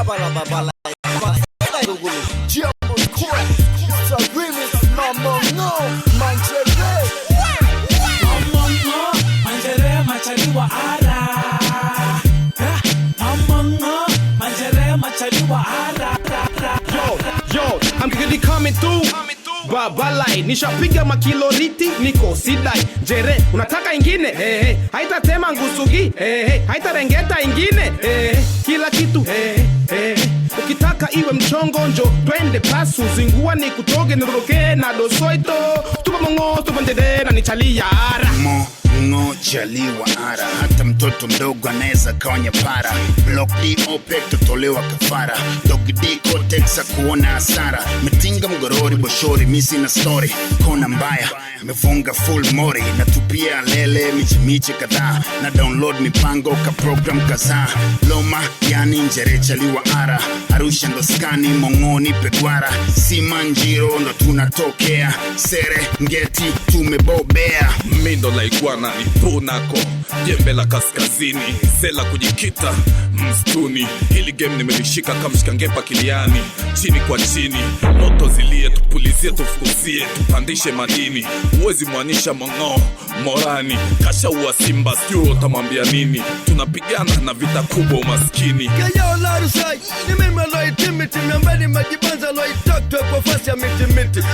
Babala. Jumbo Court, it's a remix, Mama No, Manjere. Mama No, Manjere, Machaliwa Ara. Mama No, Manjere, Machaliwa Ara. Yo, I'm really coming through. Babalai, nishapiga makiloriti, niko sidai. Jere, unataka ingine? Haita tema ngusugi, haita rengeta ingine, kila kitu, ukitaka iwe mchongonjo, twende pasu, zingua ni kutoge niroke na dosoito, tupa mongo, tupa njede na nichalia ara. Mongo chaliwa ara, hata mtoto mdogo anaweza kawanya para. Block D OPEC tutolewa kafara, Dog D Cortex kuona hasara. Metinga mgorori boshori, misi na story, kona mbaya mefunga full mori, na tupia lele michimiche kadhaa, na download mipango ka program kaza. Loma yani Njere chaliwa ara, Arusha ndo skani, Mongoni Pegwara, Simanjiro ndo tunatokea, Sere Ngeti tumebobea. Mindo la iguana ni punako, jembe la kaskazini, sela kujikita mstuni. Hili game nimelishika kama shikangepa kiliani, chini kwa chini, moto zilie, tupulizie, tufukuzie, tupandishe madini. Uwezi mwanisha Mongo, Morani, kasha uwa Simba, sio utamwambia nini. Tunapigana na vita kubwa umaskini. Kaya olarusai, ni mimi aloi timiti, miambani majibanza aloi tokto kwa fasi ya miti.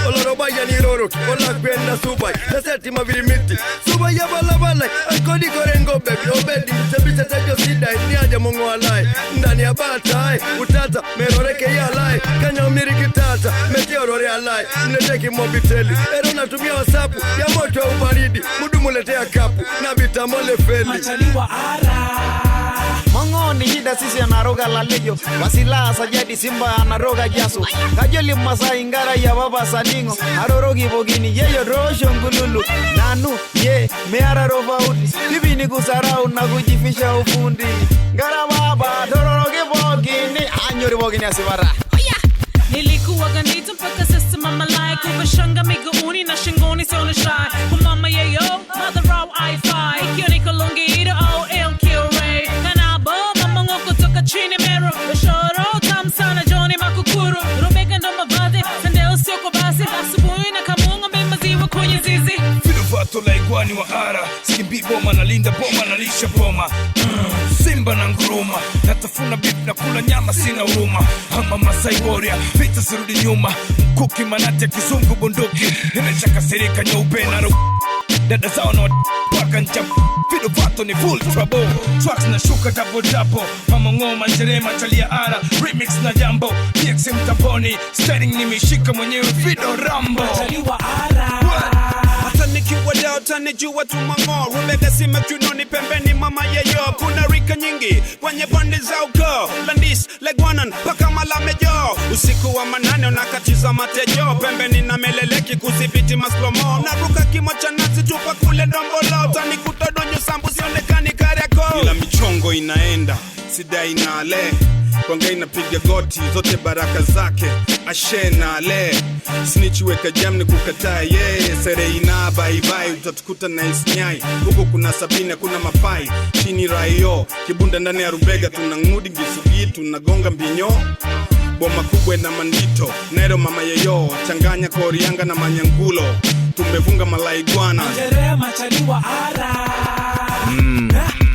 Olorobaya ni roroki, olakwenda subai, naseti mavirimiti. Subai ya balabala, akodi korengo baby, obedi, msebisa tajo sida, ni aja Mongo alai. Ndani ya bata, utata, meroreke ya alai. Kanya umiriki tata, meteorore alai. Mleteki mobiteli, erona tumia wasapu, ya moto ya ubaridi. Mudumu letea kapu, na bitamole feli. Machaliwa Ara. Mongo ni hida sisi anaroga laleyo, Wasila sajadi Simba anaroga jaso. Kajoli Masai ngara ya baba Saningo, Arorogi bogini yeyo rosho ngululu. Nanu ye meara rovaudi, bibi ni kusarau na kujifisha ufundi. Ngara baba dororogi bogini, anyori bogini asibara. Nilikuwa ganito mpaka sasa mama like Kubashanga miguuni na shingoni sona shy Kumama yeyo, mother raw I-Fi Kyo niko longido, LQ-Ray Kanabo, mama ngoko toka chini mero Bashoro, tam sana Johnny Makukuru Rubeka ndo mavazi, sandeo sio kwa basi Asubuhi na kamunga memaziwa kwenye zizi Filovato la iguani wa ara, Skimbi boma na linda boma na lisha boma. Simba na nguruma, natafuna beef na kula nyama sina uruma. Hama Masai warrior, vita sirudi nyuma. Mkuki manate kizungu bunduki, nimechaka sirika nyeupe na dada zao na paka nchap. Filovato ni full trouble, tracks na shuka double. Mongo Manjere Machalia Ara, remix na jambo. DX mtaponi, styling nimeshika mwenyewe Fido Rambo. Machaliwa Ara. Nikiwa Delta nijua tu Mongo, Rebecca sima tunoni pembeni mama yeyo. Kuna rika nyingi kwenye pande za uko, Landis, Legwanan, paka Malamejo. Usiku wa manane unakatiza matejo, pembeni na meleleki kuzibiti maslomo. Naruka kimo cha nazi tupa kule Ndombolo, utanikuta donyo sambu sionekani Kariako. Ila michongo inaenda, sida inale, Kwange inapiga goti, zote baraka zake Ashe na ale, snitch weka jam ni kukataa Sere ina bye bye, utatukuta na isnyai. Huko kuna Sabina, kuna Mafai, chini Rayo. Kibunda ndani ya Rubega, tunangudi Gisugi, tunagonga mbinyo. Boma kubwe na Mandito, Nero mama yeyo. Changanya Korianga na Manyangulo, tumevunga malaiguana. Manjere Machaliwa Ara.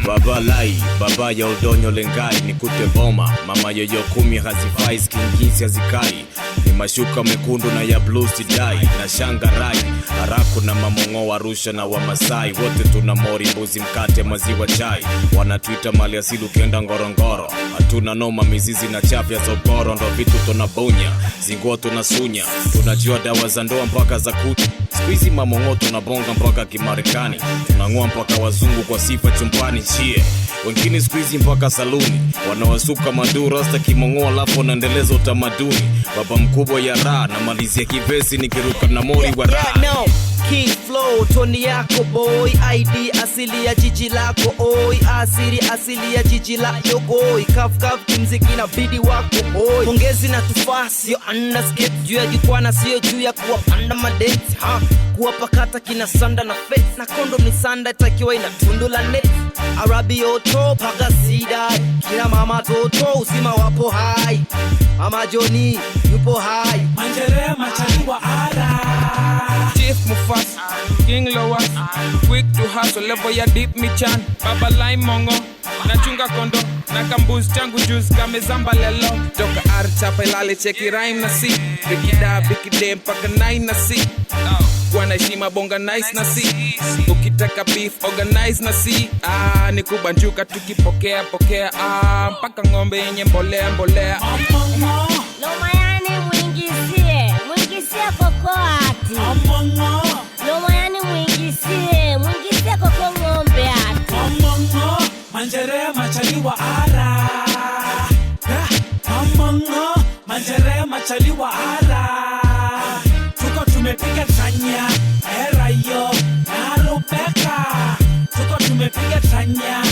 Baba lai, baba ya udonyo lengai, nikute boma. Mama yoyo 10 hazifai, skingisi hazikai. Ni mashuka mekundu na ya blue sidai. Na shanga rai, Araku na Mamongo Arusha na wa Masai. Wote tuna mori, mbuzi, mkate, maziwa, chai. Wanatuita mali asili ukienda Ngorongoro. Hatuna noma, mizizi na chafya zogoro. Ndo vitu tunabonya, zinguo tunasunya. Tunajua dawa za ndoa mpaka za kuchi. Squeezy Mamongo tunabonga mpaka Kimarekani. Tunangua mpaka wazungu kwa sifa chumpani chie. Wengine squeezy mpaka saluni. Wanawasuka madura hasta Kimongo alafu wanaendeleza utamaduni. Baba mkubwa ya raha na malizia kivesi nikiruka na mori wa raha. Key flow, toni yako boy, ID asili ya jiji lako oi, asili ya jiji la yogoi, kaf kimziki na bidi wako oi. Pongezi na tufasi yo underskate, juu ya jukwaa na sio juu ya kuwapanda madenti kuwapakata kina sanda na face, na kondom ni sanda itakiwa ina tundu la net. Arabi oto paka sida, kila mama toto uzima wapo hai, Mama Johnny yupo hai. Manjere machaliwa ara. Chief Mufasa, King Lowas, quick to hustle, level ya deep michan, Baba Lime Mongo, nachunga kondo, na kambuzi changu juice kamezamba lelo. Toka archapa ilale cheki rhyme na si, bikide mpaka 9 na si. Kwa heshima bonga nice na si, ukitaka beef organize na si. Ni kubanjuka tukipokea mpaka ng'ombe yenye mbolea. Loma yani mwingisie koko ati. Loma yani mwingisie koko ng'ombe ati. Manjere machaliwa ara. Manjere machaliwa ara. Tuko tumepiga tranya, erayo, na rupeka. Tuko tumepiga tranya,